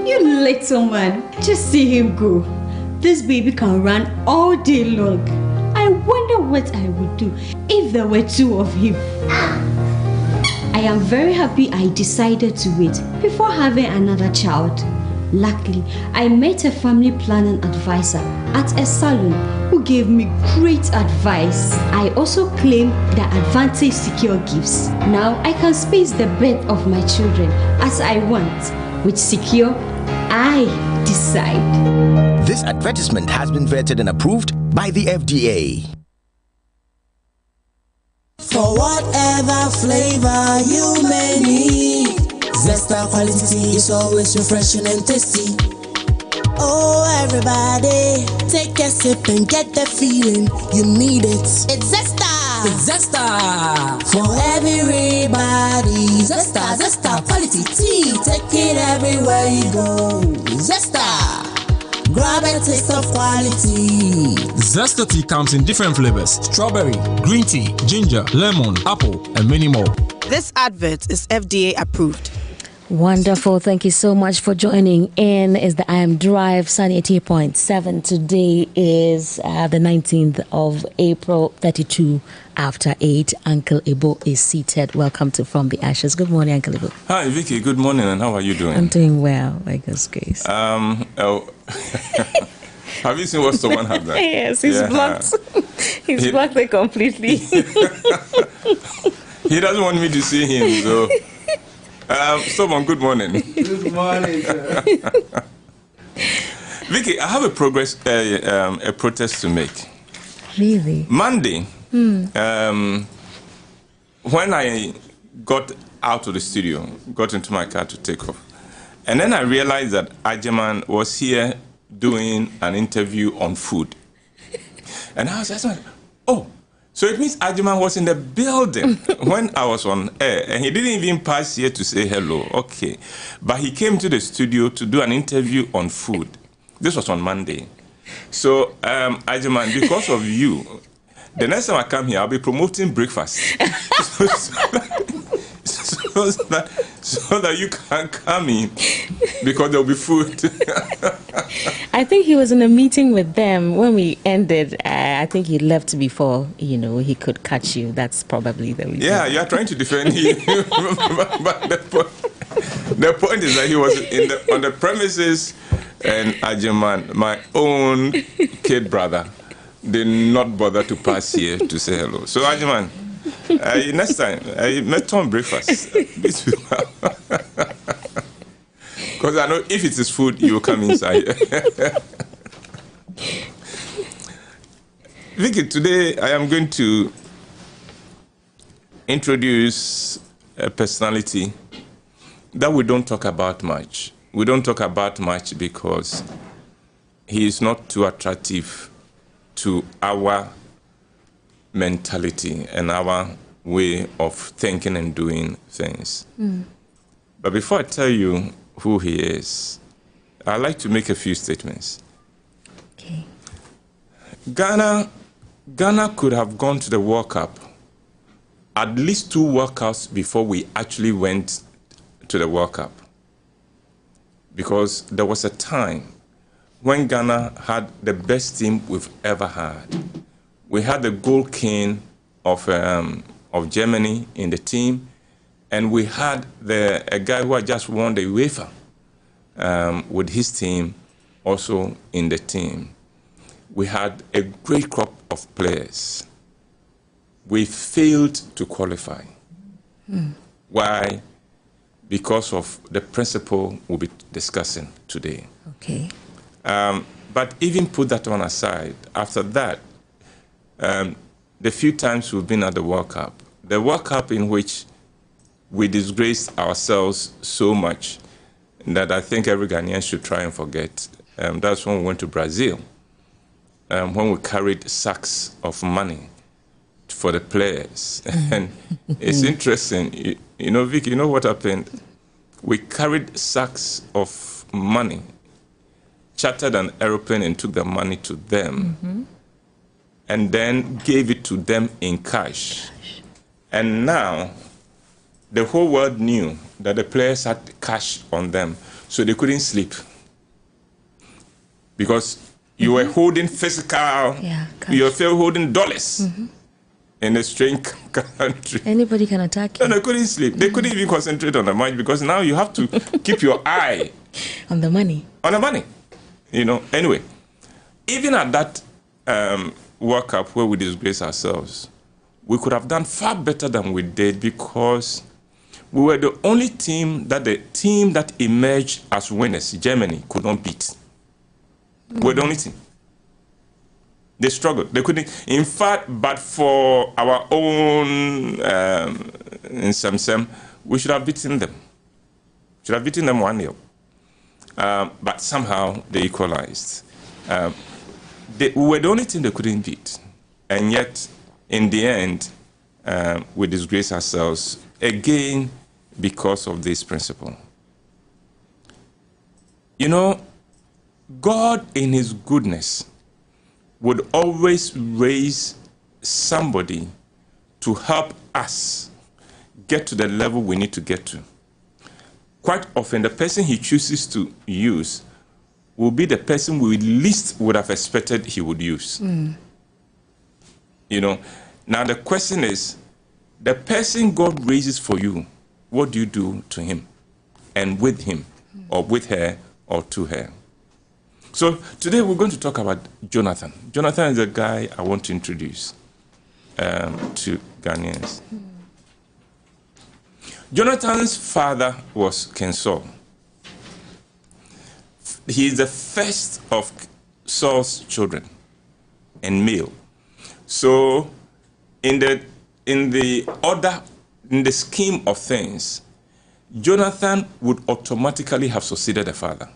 You little man, just see him go. This baby can run all day long. I wonder what I would do if there were two of him. I am very happy I decided to wait before having another child. Luckily, I met a family planning advisor at a salon who gave me great advice. I also claim the advantage Secure gives. Now I can space the birth of my children as I want. With Secure, I decide. This advertisement has been vetted and approved by the FDA. For whatever flavor you may need, Zesta quality is always refreshing and tasty. Oh, everybody, take a sip and get the feeling you need it. It's Zesta! It's Zesta! For everybody, Zesta, Zesta quality tea. Take it everywhere you go. Zesta! Grab a taste of quality. Zesta tea comes in different flavors: strawberry, green tea, ginger, lemon, apple, and many more. This advert is FDA approved. Wonderful. Thank you so much for joining in. It's the IMdrive Sunny 88.7. Today is the 19th of April, 32 after 8. Uncle Ebo is seated. Welcome to From the Ashes. Good morning, Uncle Ebo. Hi, Vickie. Good morning, and how are you doing? I'm doing well, by God's grace. Have you seen what someone had done? Yes, he's blocked. He's blocked it completely. He doesn't want me to see him, so... Someone, good morning. Good morning, sir. Vickie, I have a protest to make. Really? Monday, when I got out of the studio, got into my car to take off, and then I realized that Ajeman was here doing an interview on food. And I was just like, oh, so it means Ajeman was in the building when I was on air, and he didn't even pass here to say hello. Okay. But he came to the studio to do an interview on food. This was on Monday. So, Ajeman, because of you, the next time I come here, I'll be promoting breakfast. so that you can come in, because there'll be food. I think he was in a meeting with them when we ended. I think he left before, he could catch you. That's probably the reason. Yeah, you're trying to defend him. But the point is that he was on the premises, and Ajeman, my own kid brother, did not bother to pass here to say hello. So, Ajeman, next time, I met on breakfast. Because I know if it is food, you will come inside. Vickie, today I am going to introduce a personality that we don't talk about much. We don't talk about much because he is not too attractive to our mentality and our way of thinking and doing things. But before I tell you who he is, I'd like to make a few statements. Okay. Ghana could have gone to the World Cup at least 2 World Cups before we actually went to the World Cup. Because there was a time when Ghana had the best team we've ever had. We had the goal king of Germany in the team, and we had a guy who had just won the UEFA with his team also in the team. We had a great crop of players. We failed to qualify. Why? Because of the principle we'll be discussing today. Okay. But even put that one aside, after that, the few times we've been at the World Cup in which we disgraced ourselves so much that I think every Ghanaian should try and forget. That's when we went to Brazil, when we carried sacks of money for the players. And it's interesting, Vickie, you know what happened? We carried sacks of money, chartered an aeroplane and took the money to them, and then gave it to them in cash. And now, the whole world knew that the players had cash on them, so they couldn't sleep. Because you were holding physical, you were holding dollars in a strange country. Anybody can attack you. And they couldn't sleep. They couldn't even concentrate on the match because now you have to keep your eye on the money. On the money. You know, anyway, even at that World Cup where we disgrace ourselves, we could have done far better than we did because we were the only team that emerged as winners, Germany, could not beat. We were the only team. They struggled. They couldn't. In fact, but for our own in some, we should have beaten them. Should have beaten them 1-0. But somehow they equalized. We were the only team they couldn't beat. And yet, in the end, we disgrace ourselves again because of this principle. You know, God in his goodness would always raise somebody to help us get to the level we need to get to. Quite often, the person he chooses to use will be the person we least would have expected he would use. You know, now the question is, the person God raises for you, what do you do to him and with him or with her or to her? So today we're going to talk about Jonathan. Jonathan is a guy I want to introduce to Ghanaians. Jonathan's father was King Saul. He is the first of Saul's children and male. So in the order, in the scheme of things, Jonathan would automatically have succeeded the father.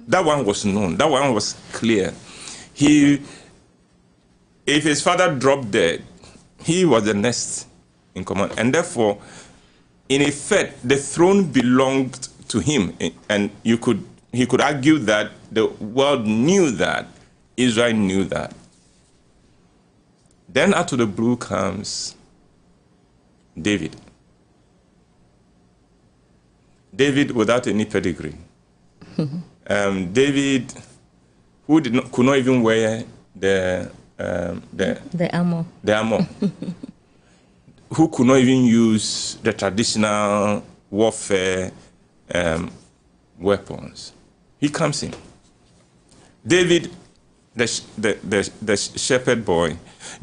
That one was known. That one was clear. If his father dropped dead, he was the next in command. And therefore, in effect, the throne belonged to him. And he could argue that the world knew that, Israel knew that. Then out of the blue comes David. David without any pedigree. David, who could not even wear the armor. The armor. Who could not even use the traditional warfare weapons. He comes in. David, the shepherd boy.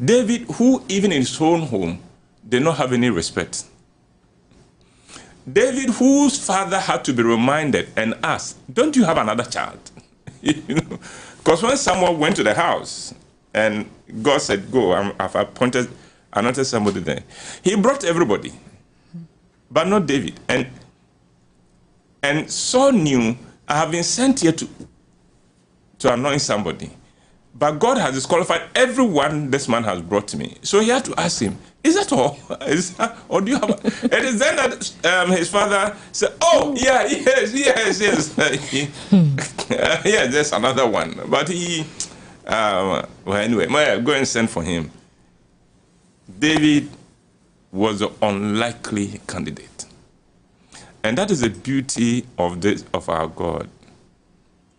David, who even in his own home did not have any respect. David, whose father had to be reminded and asked, don't you have another child? Because when someone went to the house and God said, go, I've anointed somebody there. He brought everybody, but not David. And Saul knew, I have been sent here to anoint somebody. But God has disqualified everyone this man has brought to me. So he had to ask him, is that all? Or do you have It is then that his father said, oh, yeah, yes. Yeah, there's another one. But well, anyway, go and send for him. David was an unlikely candidate. And that is the beauty of our God.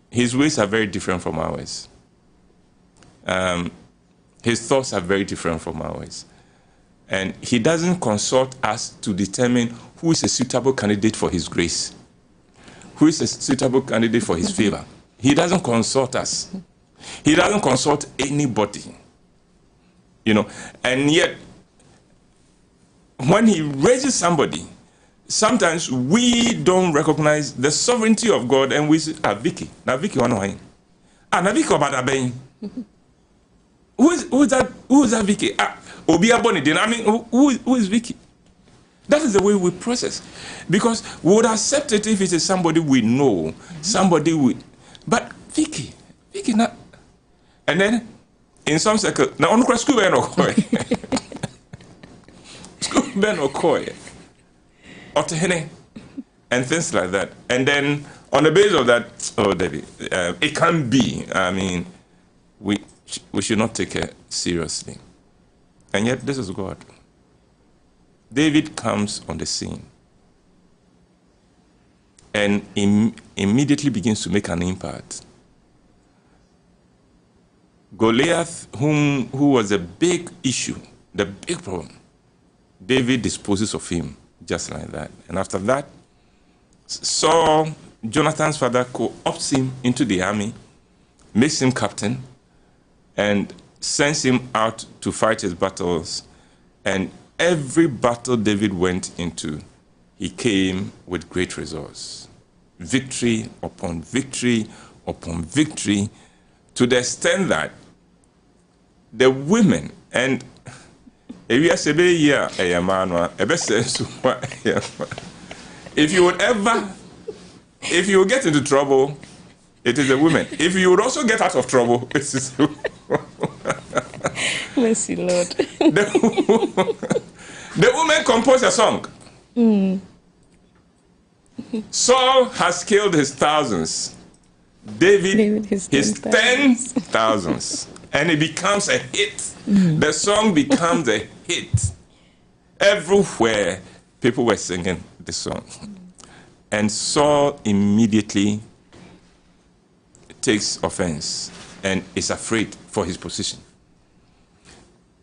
His ways are very different from ours. His thoughts are very different from ours. And he doesn't consult us to determine who is a suitable candidate for his grace, who is a suitable candidate for his favor. He doesn't consult us. He doesn't consult anybody. And yet, when he raises somebody, sometimes we don't recognize the sovereignty of God and we say, Vickie. Now Vickie, now Vickie about that. Who is that Vickie? Obia Bonnie, I mean, who is Vickie? That is the way we process. Because we would accept it if it is somebody we know, somebody we... But Vickie not... And then, in some circles, now on school ben or school ben or koi, and things like that. And then, on the basis of that, oh, David, it can be, I mean, we should not take it seriously. And yet, this is God. David comes on the scene. and immediately begins to make an impact. Goliath, who was a big issue, the big problem, David disposes of him just like that. And after that, Saul, Jonathan's father, co-opts him into the army, makes him captain, and sends him out to fight his battles. And every battle David went into, he came with great results. Victory upon victory upon victory, to the extent that the women, and if you would get into trouble, it is the women. If you would also get out of trouble, it is mercy, Lord. The women compose a song. Saul has killed his thousands. David his 10,000s. And it becomes a hit. The song becomes a hit. Everywhere people were singing the song. And Saul immediately takes offense and is afraid for his position.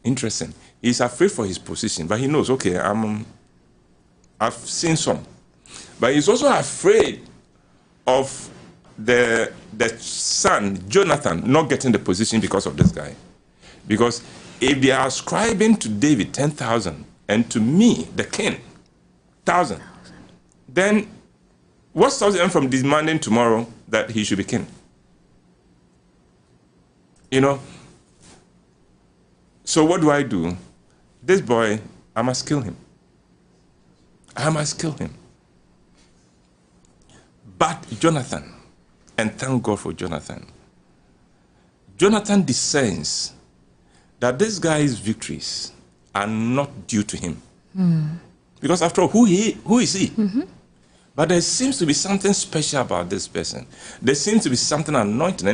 Interesting. He's afraid for his position, but he knows, okay, I've seen some. But he's also afraid of the son, Jonathan, not getting the position because of this guy. Because if they are ascribing to David 10,000 and to me, the king, 1,000, then what stops them from demanding tomorrow that he should be king? You know? So what do? This boy, I must kill him. I must kill him. But Jonathan, and thank God for Jonathan, Jonathan discerns that this guy's victories are not due to him. Because after all, who is he? But there seems to be something special about this person. There seems to be something anointing.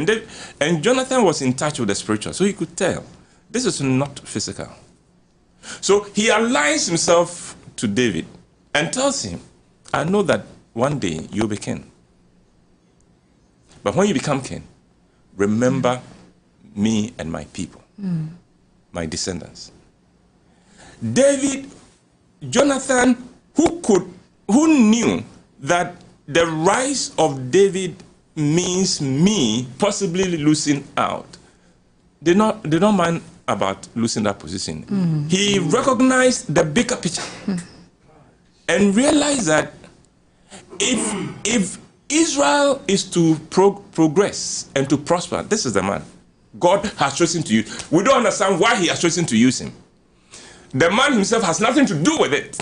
And Jonathan was in touch with the spiritual, so he could tell this is not physical. So he aligns himself to David and tells him, I know that one day you'll be king. But when you become king, remember me and my people, my descendants. Jonathan, who knew that the rise of David means me possibly losing out, did not mind about losing that position. He recognized the bigger picture and realized that if Israel is to progress and to prosper, this is the man God has chosen to use. We don't understand why he has chosen to use him. The man himself has nothing to do with it.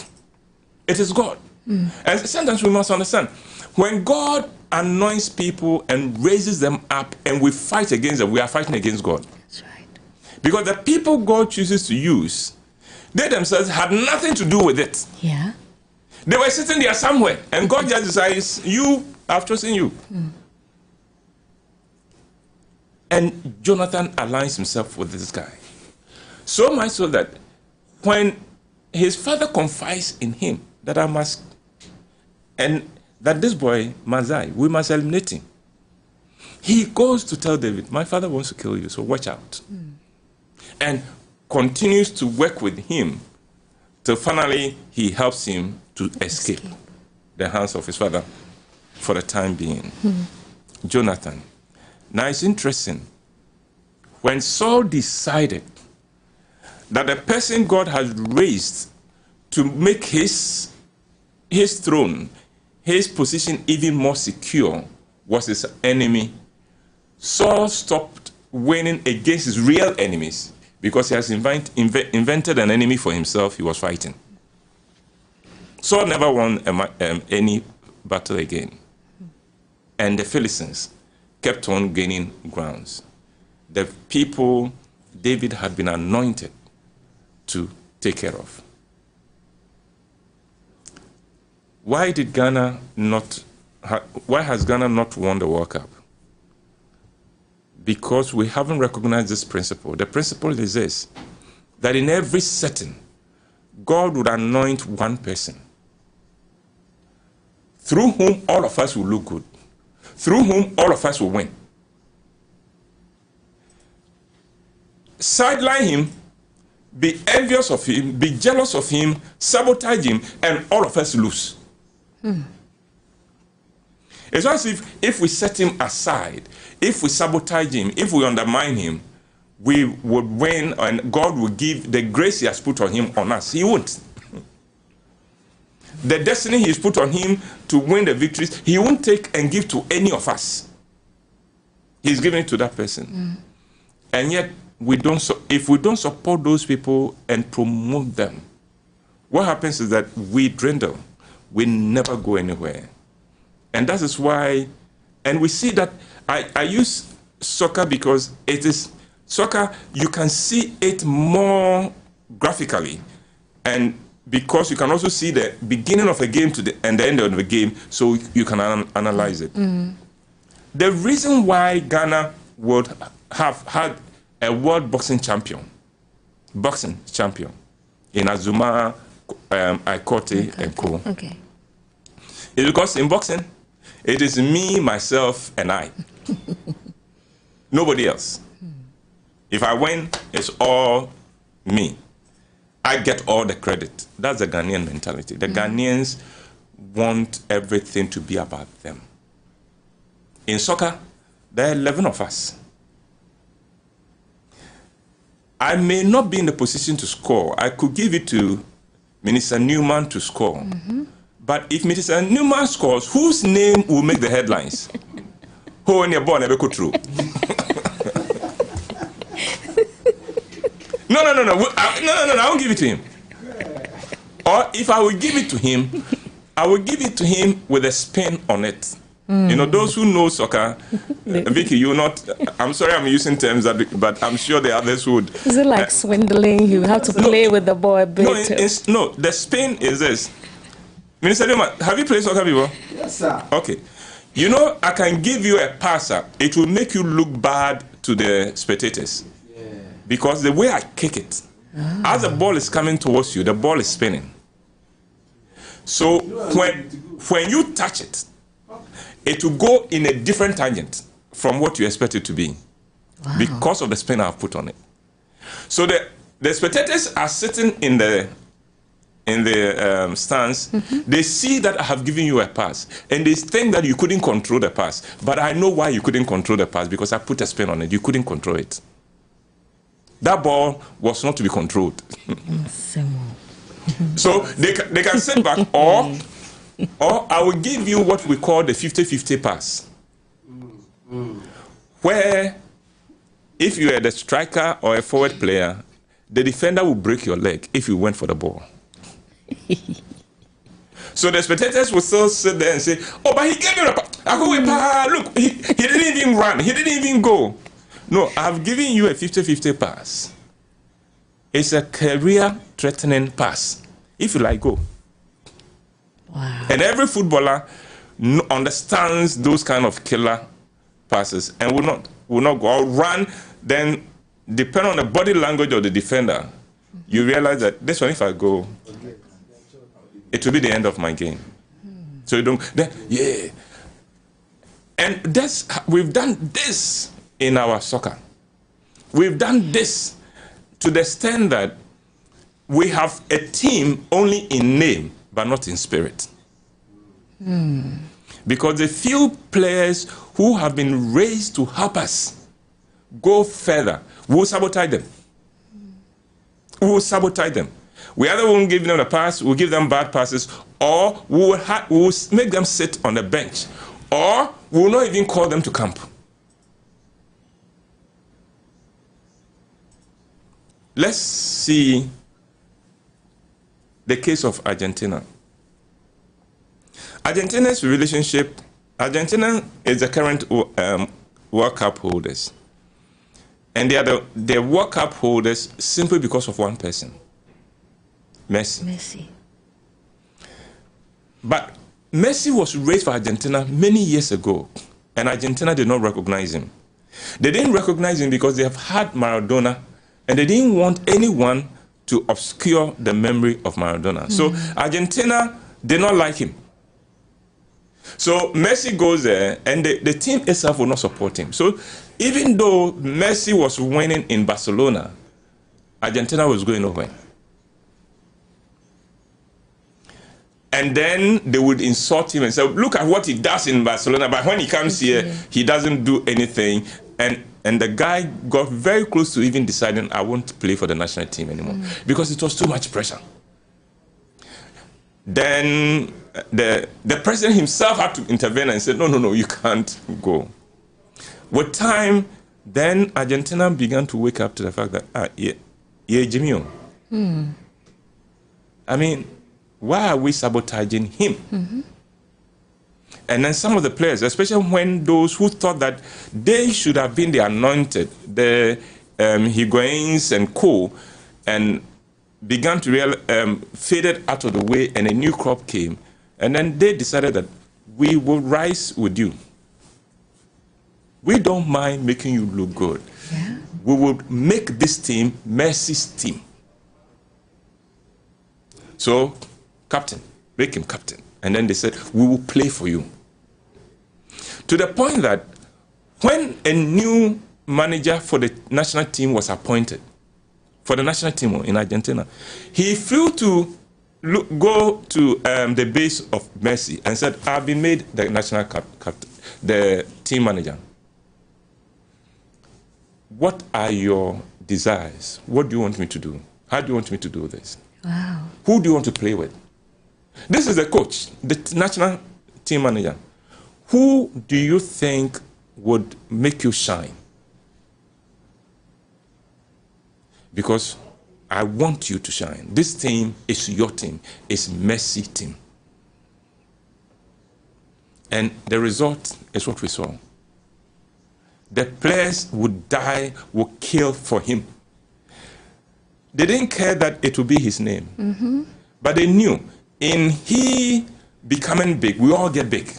It is God. And sometimes we must understand, when God anoints people and raises them up and we fight against them, we are fighting against God. That's right. Because the people God chooses to use, they themselves had nothing to do with it. Yeah. They were sitting there somewhere, and God just decides, I've chosen you. And Jonathan aligns himself with this guy. So much so that when his father confides in him that and that this boy, Mazai, we must eliminate him, he goes to tell David, my father wants to kill you, so watch out. And continues to work with him till finally he helps him to escape the hands of his father for the time being. Jonathan. Now it's interesting. When Saul decided that the person God has raised to make his throne, his position even more secure, was his enemy, Saul stopped winning against his real enemies because he has invented an enemy for himself he was fighting. Saul never won any battle again. And the Philistines kept on gaining grounds. The people David had been anointed to take care of. Why has Ghana not won the World Cup? Because we haven't recognized this principle. The principle is this, that in every setting, God would anoint one person through whom all of us will look good, through whom all of us will win. Sideline him, be envious of him, be jealous of him, sabotage him, and all of us lose. It's as if we set him aside, if we sabotage him, if we undermine him, we would win and God will give the grace he has put on him on us. He won't. The destiny he's put on him to win the victories, he won't take and give to any of us. He's giving it to that person. And yet, if we don't support those people and promote them, what happens is that we dwindle. We never go anywhere. And that is why, and we see that, I use soccer because it is, soccer, you can see it more graphically. And because you can also see the beginning of a game and the end of the game, so you can analyze it. The reason why Ghana would have had a world boxing champion in Azuma, Ikote, and Co. Okay. It's because in boxing, it is me, myself, and I. Nobody else. If I win, it's all me. I get all the credit. That's the Ghanaian mentality. The Ghanaians want everything to be about them. In soccer, there are 11 of us. I may not be in the position to score. I could give it to Minister Newman to score. But if Minister Newman scores, whose name will make the headlines? Who in your born ever go through? No, I won't give it to him. Or if I will give it to him, I will give it to him with a spin on it. You know, those who know soccer, Vickie, you're not, I'm sorry I'm using terms, but I'm sure the others would. Is it like swindling? You have to play with the ball a bit. No, the spin is this. Minister Newman, have you played soccer before? Yes, sir. Okay. You know, I can give you a passer. It will make you look bad to the spectators. Yeah. Because the way I kick it, as the ball is coming towards you, the ball is spinning. So when you touch it, it will go in a different tangent from what you expect it to be. Wow. Because of the spin I've put on it. So the spectators are sitting in the stands. They see that I have given you a pass, and they think that you couldn't control the pass. But I know why you couldn't control the pass, because I put a spin on it. You couldn't control it. That ball was not to be controlled. So they can sit back, or I will give you what we call the 50-50 pass, where if you are the striker or a forward player, the defender will break your leg if you went for the ball. So the spectators will still sit there and say, oh, but he gave me the pass. Look, he didn't even run. He didn't even go. No, I've given you a 50-50 pass. It's a career-threatening pass. If you like, go. Wow. And every footballer understands those kind of killer passes and will not go out, run. Then, depending on the body language of the defender, you realize that this one, if I go, it will be the end of my game. So you don't, then, yeah. And we've done this in our soccer. We've done this to the extent that we have a team only in name, but not in spirit. Because the few players who have been raised to help us go further, we will sabotage them. We will sabotage them. We either won't give them a pass, we'll give them bad passes, or we will make them sit on the bench, or we will not even call them to camp. Let's see the case of Argentina. Argentina's relationship, Argentina is the current World Cup holders. And they are the World Cup holders simply because of one person, Messi. But Messi was raised for Argentina many years ago, and Argentina did not recognize him. They didn't recognize him because they have had Maradona, and they didn't want anyone to obscure the memory of Maradona. So Argentina did not like him. So Messi goes there, and the team itself will not support him. So even though Messi was winning in Barcelona, Argentina was going nowhere. And then they would insult him and say, look at what he does in Barcelona, but when he comes here, he doesn't do anything. And the guy got very close to even deciding, I won't play for the national team anymore, because it was too much pressure. Then the president himself had to intervene and said, no, you can't go. With time, then Argentina began to wake up to the fact that, Jimmy, I mean, why are we sabotaging him? And then some of the players, especially when those who thought that they should have been the anointed, the Higuains and co, and began to faded out of the way, and a new crop came. And then they decided that we will rise with you. We don't mind making you look good. Yeah. We will make this team Messi's team. So, captain, make him captain. And then they said, we will play for you. To the point that when a new manager for the national team was appointed, for the national team in Argentina, he flew to go to the base of Messi and said, I've been made the national captain, the team manager. What are your desires? What do you want me to do? How do you want me to do this? Wow. Who do you want to play with? This is the coach, the national team manager. Who do you think would make you shine? Because I want you to shine. This team is your team. It's Messi team. And the result is what we saw. The players would die, would kill for him. They didn't care that it would be his name. But they knew in he becoming big, we all get big.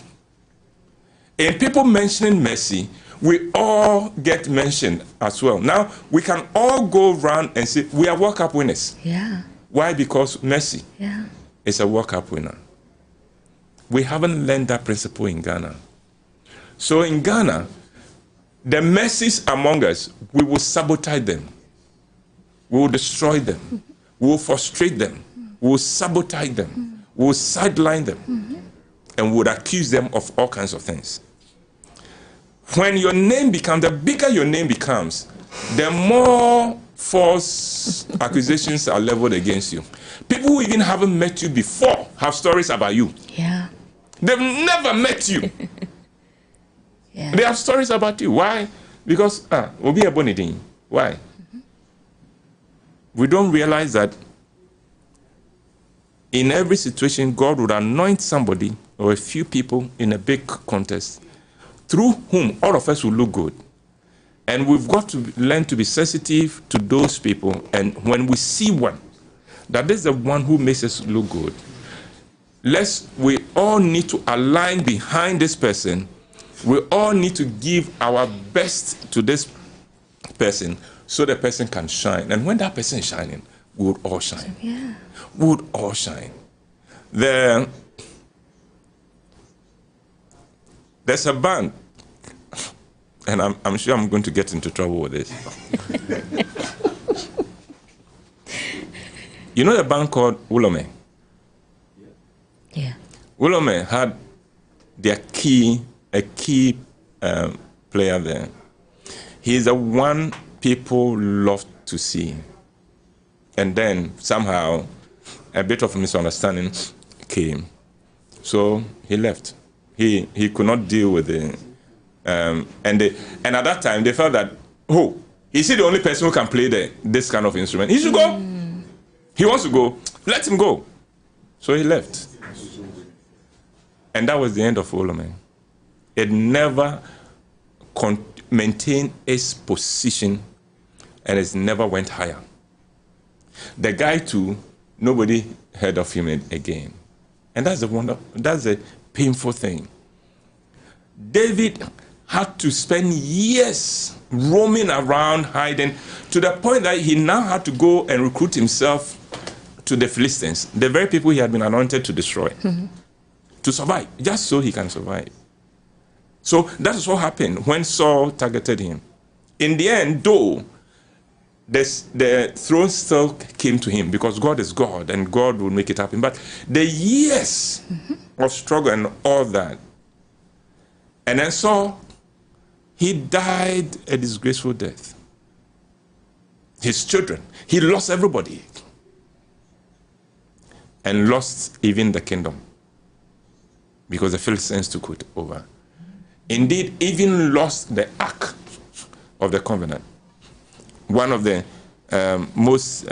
In people mentioning Messi, we all get mentioned as well. Now, we can all go around and say, we are World Cup winners. Yeah. Why? Because Messi is a World Cup winner. We haven't learned that principle in Ghana. So in Ghana, the Messis among us, we will sabotage them. We will destroy them. We will frustrate them. We will sabotage them. We will sideline them. And we would accuse them of all kinds of things. When your name becomes, the bigger your name becomes, the more false accusations are leveled against you. People who even haven't met you before have stories about you. Yeah. They've never met you. Yeah. They have stories about you. Why? Because, Obi Abonidin. Why? We don't realize that in every situation, God would anoint somebody or a few people in a big contest through whom all of us will look good. And we've got to learn to be sensitive to those people. And when we see one, that is the one who makes us look good, we all need to align behind this person. We all need to give our best to this person so the person can shine. And when that person is shining, we would all shine. Yeah. We would all shine. There's a band, and I'm sure I'm going to get into trouble with this. You know the band called Ulome? Yeah. Ulome had a key player there. He's the one people love to see. And then somehow a bit of misunderstanding came. So he left. He could not deal with it. And at that time they felt that, is he the only person who can play this kind of instrument? He should go. He wants to go. Let him go. So he left. And that was the end of Ulome. It never maintained its position, and it never went higher. The guy too, nobody heard of him again. And that's a painful thing. David had to spend years roaming around, hiding, to the point that he now had to go and recruit himself to the Philistines, the very people he had been anointed to destroy. to survive, just so he can survive. So that is what happened when Saul targeted him. In the end, though, the throne still came to him because God is God and God will make it happen. But the years of struggle and all that, and then Saul, he died a disgraceful death. His children, he lost everybody and lost even the kingdom because the Philistines took it over. Indeed, even lost the Ark of the Covenant. One of the most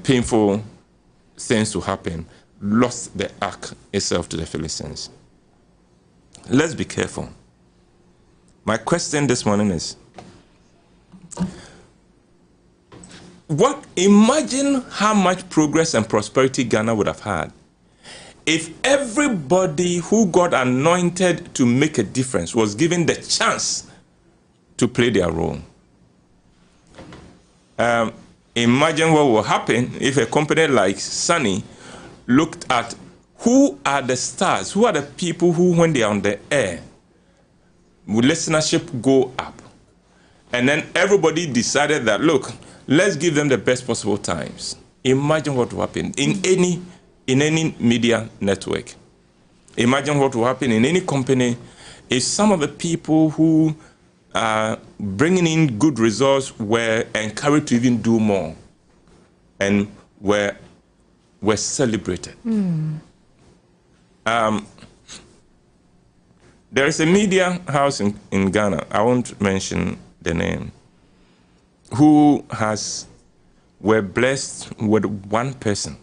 painful things to happen, lost the Ark itself to the Philistines. Let's be careful. My question this morning is, imagine how much progress and prosperity Ghana would have had if everybody who God anointed to make a difference was given the chance to play their role. Imagine what will happen if a company like Sunny looked at who are the stars, who are the people who, when they are on the air, will listenership go up. And then everybody decided that, look, let's give them the best possible times. Imagine what will happen in any media network. Imagine what will happen in any company if some of the people who are bringing in good results were encouraged to even do more and were celebrated. There is a media house in Ghana, I won't mention the name, who were blessed with one person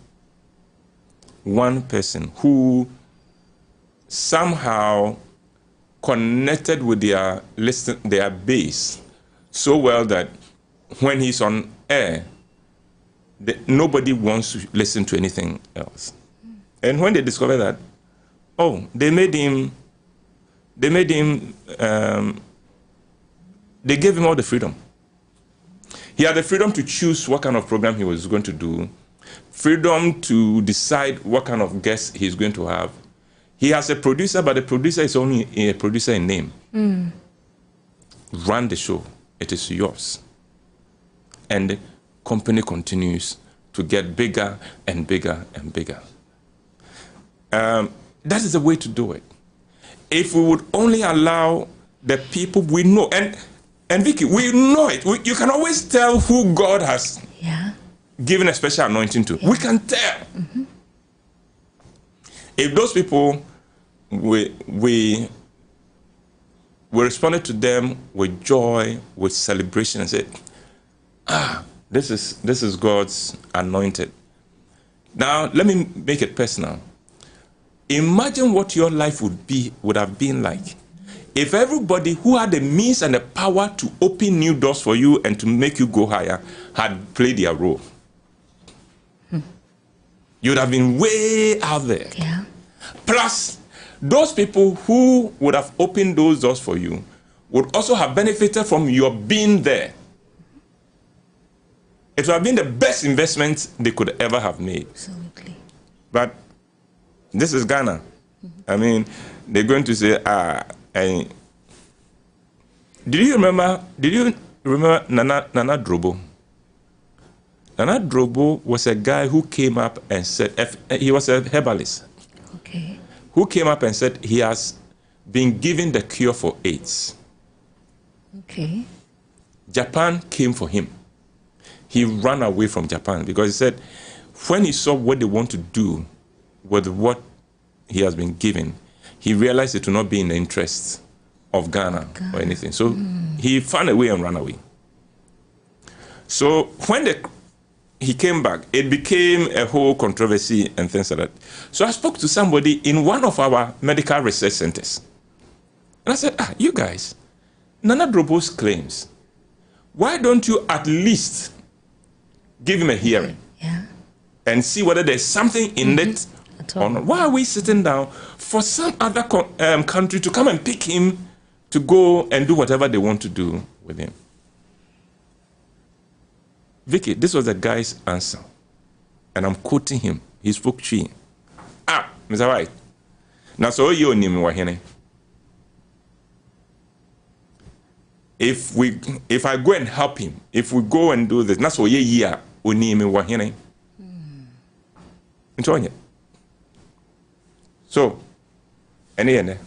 who somehow connected with their base so well that when he's on air, nobody wants to listen to anything else. And when they discovered that, they gave him all the freedom. He had the freedom to choose what kind of program he was going to do, freedom to decide what kind of guests he's going to have. He has a producer, but the producer is only a producer in name. Run the show. It is yours. And the company continues to get bigger and bigger and bigger. That is the way to do it. If we would only allow the people we know, and Vickie, we know it. You can always tell who God has given a special anointing to. We can tell. If those people, we responded to them with joy, with celebration, and said, this is God's anointed. Now, let me make it personal. Imagine what your life would have been like if everybody who had the means and the power to open new doors for you and to make you go higher had played their role. You would have been way out there. Plus, those people who would have opened those doors for you would also have benefited from your being there. It would have been the best investment they could ever have made. Absolutely. But this is Ghana. I mean, they're going to say, did you remember Nana Drobo? Nana Drobo was a guy who came up and said, he was a herbalist. Okay. Who came up and said he has been given the cure for AIDS. Okay. Japan came for him. He ran away from Japan because he said when he saw what they want to do with what he has been given, he realized it would not be in the interest of Ghana or anything. So he found a way and ran away. So when he came back, it became a whole controversy and things like that. So I spoke to somebody in one of our medical research centers. And I said, you guys, Nana Drobo's claims, why don't you at least give him a hearing and see whether there's something in it or not? Why are we sitting down for some other country to come and pick him to go and do whatever they want to do with him? Vickie, this was the guy's answer. And I'm quoting him. He spoke Twi. Ah, Mr. White. Now, so you name wahine. If I go and help him, if we go and do this, that's what you name wahine. Enjoy it. So, any and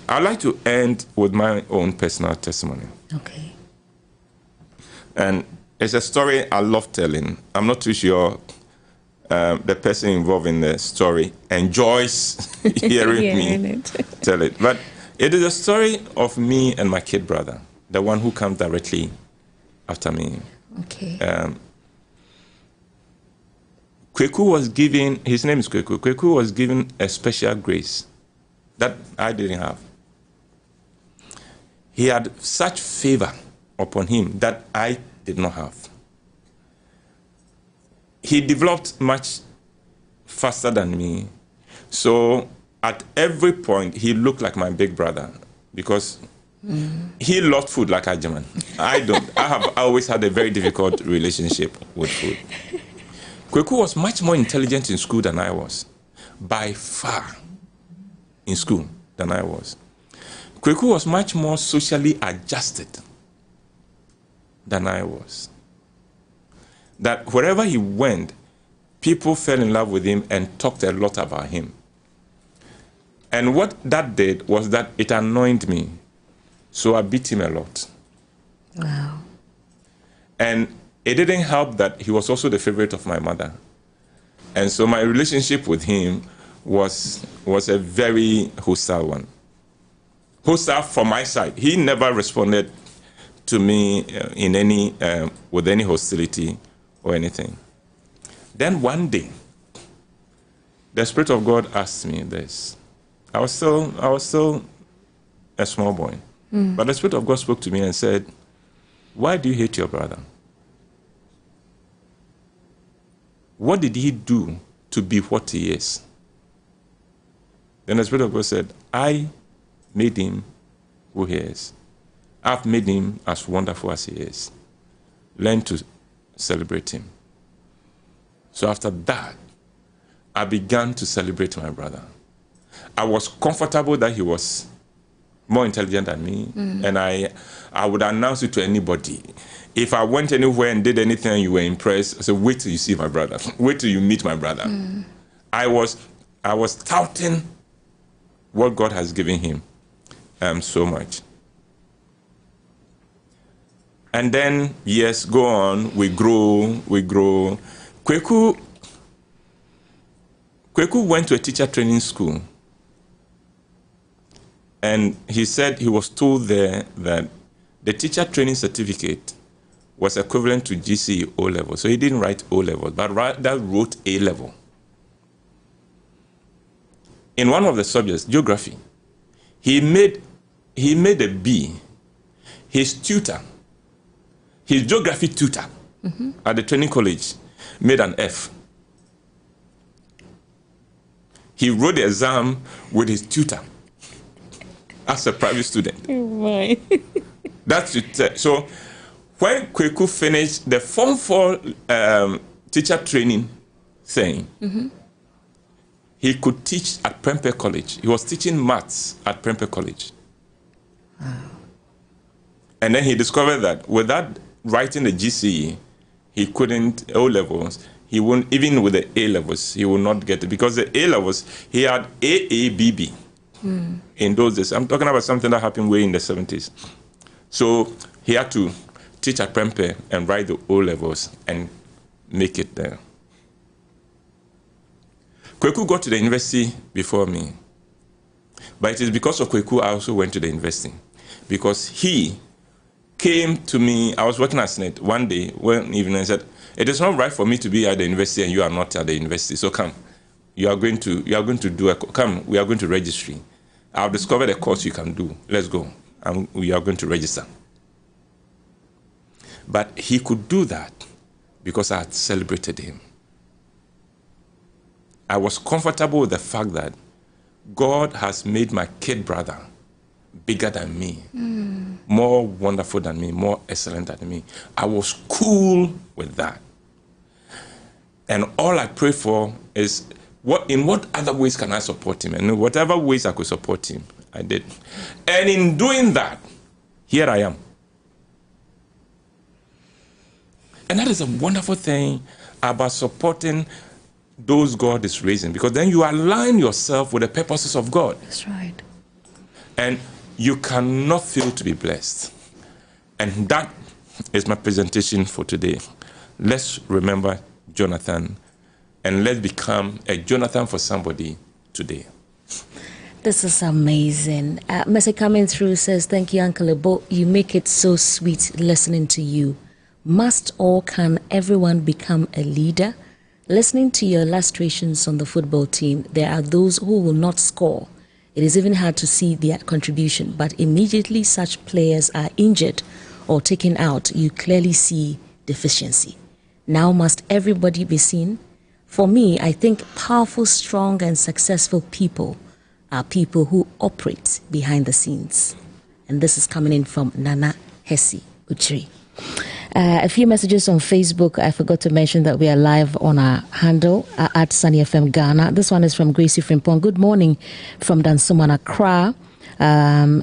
I'd like to end with my own personal testimony. Okay. And it's a story I love telling. I'm not too sure the person involved in the story enjoys hearing me tell it. But it is a story of me and my kid brother, the one who comes directly after me. Okay. Kweku was given, his name is Kweku. Kweku was given a special grace that I didn't have. He had such favor upon him that I did not have. He developed much faster than me. So at every point, he looked like my big brother because he loved food like a German. I don't. I have always had a very difficult relationship with food. Kweku was much more intelligent in school than I was, by far, in school than I was. Kweku was much more socially adjusted than I was. That wherever he went, people fell in love with him and talked a lot about him. And what that did was that it annoyed me. So I beat him a lot. Wow. And it didn't help that he was also the favorite of my mother. And so my relationship with him was a very hostile one. Hostile from my side. He never responded to me in any with any hostility or anything. Then one day, the Spirit of God asked me this. I was still a small boy. But the Spirit of God spoke to me and said, "Why do you hate your brother? What did he do to be what he is?" Then the Spirit of God said, "I made him who he is. I've made him as wonderful as he is. Learn to celebrate him." So after that, I began to celebrate my brother. I was comfortable that he was more intelligent than me, and I would announce it to anybody. If I went anywhere and did anything and you were impressed, I said, "Wait till you see my brother. Wait till you meet my brother." I was touting what God has given him so much. And then years go on, we grow. Kweku went to a teacher training school. And he said he was told there that the teacher training certificate was equivalent to GCE O-level. So he didn't write O-level, but rather wrote A-level. In one of the subjects, geography, he made a B. His tutor, his geography tutor at the training college, made an F. He wrote the exam with his tutor as a private student. Right. That's it. So when Kweku finished the Form 4 teacher training thing, he could teach at Prempeh College. He was teaching maths at Prempeh College. Wow. And then he discovered that without writing the GCE, he couldn't, O-levels, he wouldn't, even with the A-levels, he would not get it. Because the A-levels, he had AABB in those days. I'm talking about something that happened way in the 70s. So he had to teach at Prempeh and write the O-levels and make it there. Kweku got to the university before me. But it is because of Kweku I also went to the university. Because he came to me, I was working at SNET one day, one evening, and said, "It is not right for me to be at the university and you are not at the university. So come, we are going to registry. I've discovered a course you can do. Let's go. And we are going to register." But he could do that because I had celebrated him. I was comfortable with the fact that God has made my kid brother bigger than me, more wonderful than me, more excellent than me. I was cool with that. And all I pray for is, in what other ways can I support him? And whatever ways I could support him, I did. And in doing that, here I am. And that is a wonderful thing about supporting those God is raising, because then you align yourself with the purposes of God. That's right. And you cannot fail to be blessed. And that is my presentation for today. Let's remember Jonathan, and let's become a Jonathan for somebody today. This is amazing. Message coming through says, thank you, Uncle Ebo. You make it so sweet listening to you. Must or can everyone become a leader? Listening to your illustrations on the football team, there are those who will not score. It is even hard to see their contribution, but immediately such players are injured or taken out, you clearly see deficiency. Now must everybody be seen? For me, I think powerful, strong, and successful people are people who operate behind the scenes. And this is coming in from Nana Hesi Uchiri. A few messages on Facebook. I forgot to mention that we are live on our handle at Sunny FM Ghana. This one is from Gracie Frimpong. Good morning from Dansoman, Accra.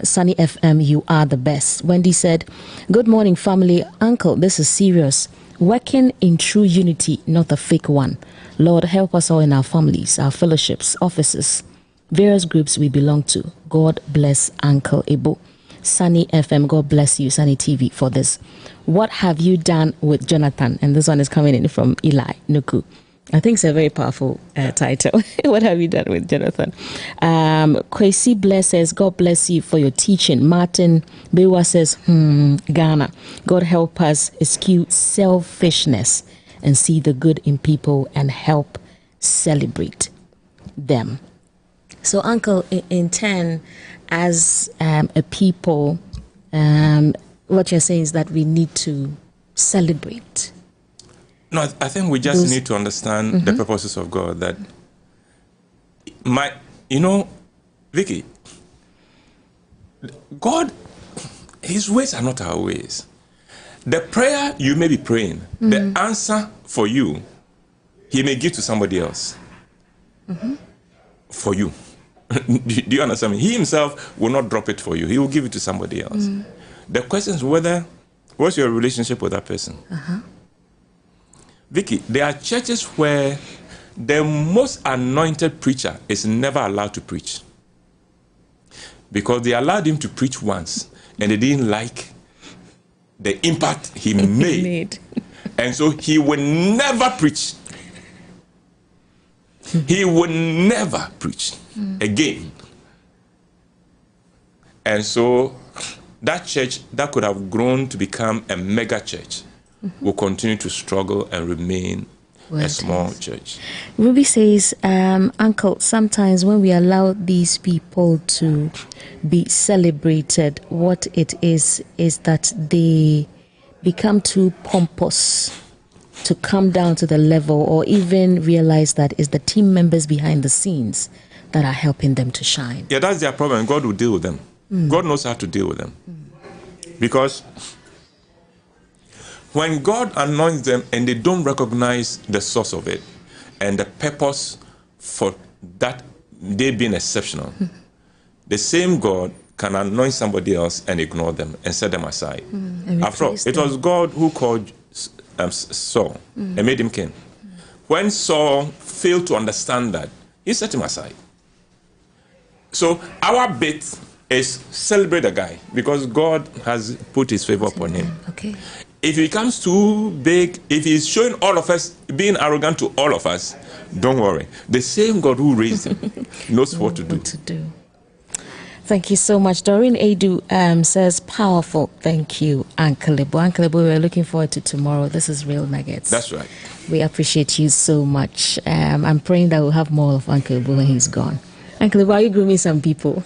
Sunny FM, you are the best. Wendy said, good morning, family. Uncle, this is serious. Working in true unity, not a fake one. Lord, help us all in our families, our fellowships, offices, various groups we belong to. God bless Uncle Ebo. Sunny FM, God bless you, Sunny TV, for this. What have you done with Jonathan? And this one is coming in from Eli Nuku. I think it's a very powerful title. What have you done with Jonathan? Kwesi Bless says, God bless you for your teaching. Martin Bewa says, Ghana, God help us eschew selfishness and see the good in people and help celebrate them. So, Uncle, in turn, as a people, what you're saying is that we need to celebrate. No, I think we just need to understand the purposes of God. That Vickie, God, his ways are not our ways. The prayer you may be praying, the answer for you, he may give to somebody else. For you. Do you understand me? He himself will not drop it for you. He will give it to somebody else. The question is what's your relationship with that person? Vickie, there are churches where the most anointed preacher is never allowed to preach. Because they allowed him to preach once, and they didn't like the impact he made. And so he would never preach. He would never preach again. And so that church that could have grown to become a mega church will continue to struggle and remain a small church. Ruby says, Uncle, sometimes when we allow these people to be celebrated, what it is that they become too pompous to come down to the level, or even realize that it's the team members behind the scenes that are helping them to shine. Yeah, that's their problem. God will deal with them. God knows how to deal with them. Because when God anoints them and they don't recognize the source of it and the purpose for that they being exceptional, the same God can anoint somebody else and ignore them and set them aside. After all, it was God who called Saul and made him king. When Saul failed to understand that, he set him aside. So our bit is celebrate the guy because God has put his favor upon him. Okay. If he becomes too big, if he's showing all of us, being arrogant to all of us, don't worry. The same God who raised him knows what to do. Thank you so much. Doreen Adu says, powerful. Thank you, Uncle Ebo. Uncle Ebo, we're looking forward to tomorrow. This is Real Nuggets. That's right. We appreciate you so much. I'm praying that we'll have more of Uncle Ebo when he's gone. Uncle Ebo, are you grooming some people?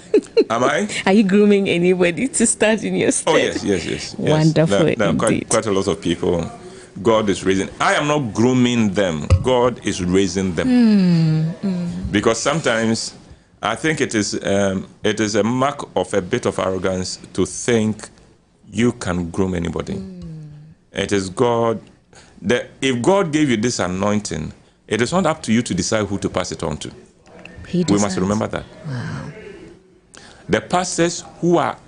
Am I? Are you grooming anybody to start in your stead? Oh, yes. Wonderful, there are quite a lot of people God is raising. I am not grooming them. God is raising them. Because sometimes I think it is a mark of a bit of arrogance to think you can groom anybody. It is God. If God gave you this anointing, It is not up to you to decide who to pass it on to. He We must remember that. Wow. The pastors who are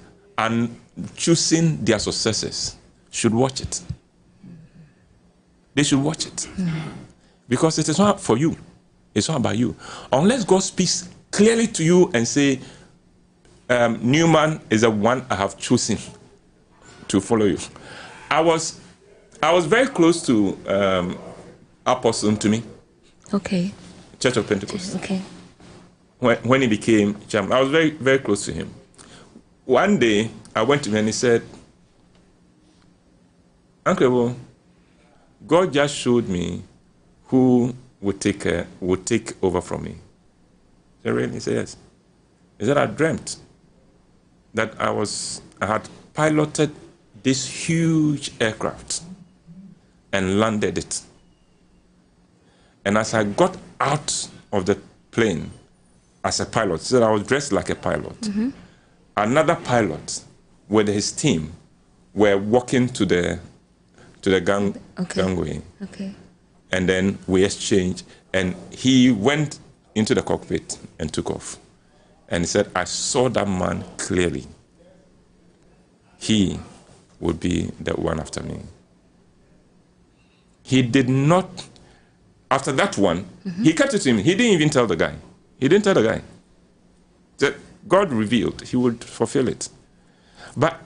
choosing their successors should watch it. They should watch it. Because it is not for you. It's not about you. Unless God speaks clearly to you and say, Newman is the one I have chosen to follow you. I was very close to Apostle to me. Okay. Church of Pentecost. Okay. When he became chairman, I was very, very close to him. One day, I went to him and he said, Uncle Ebo, God just showed me who would take over from me. I said, really? He said, yes. He said, I dreamt that I had piloted this huge aircraft and landed it. And as I got out of the plane as a pilot, he said I was dressed like a pilot. Mm-hmm. Another pilot with his team were walking to the gangway. Okay. And then we exchanged, and he went into the cockpit and took off. And he said, I saw that man clearly. He would be the one after me. He did not, after that one, he kept it to him. He didn't even tell the guy. He didn't tell the guy. That God revealed he would fulfill it. But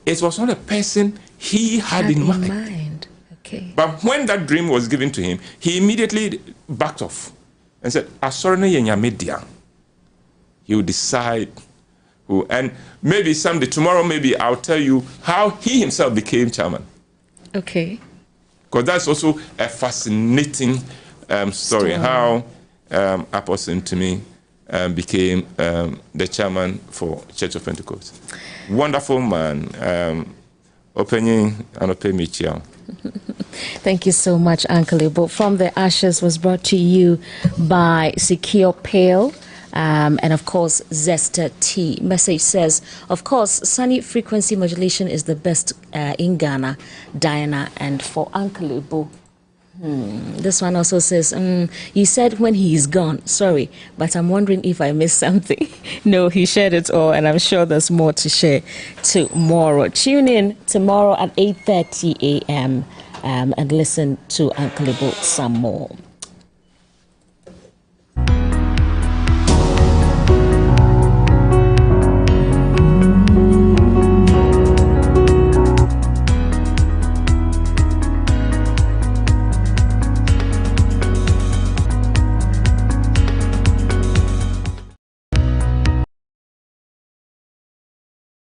it was not a person he had in mind. Okay. But when that dream was given to him, he immediately backed off and said, he will decide who. And maybe someday, tomorrow, maybe I'll tell you how he himself became chairman. Okay. Because that's also a fascinating story, how Apostle to me became the chairman for Church of Pentecost. Wonderful man. Opening and open me. Thank you so much, Uncle Ebo. From the Ashes was brought to you by Secure Pale. And of course, Zesta Tea. Message says, of course, sunny frequency modulation is the best in Ghana, Diana. And for Uncle Ebo, this one also says, you said when he is gone. Sorry, but I'm wondering if I missed something. No, he shared it all, and I'm sure there's more to share tomorrow. Tune in tomorrow at 8:30 a.m. And listen to Uncle Ebo some more.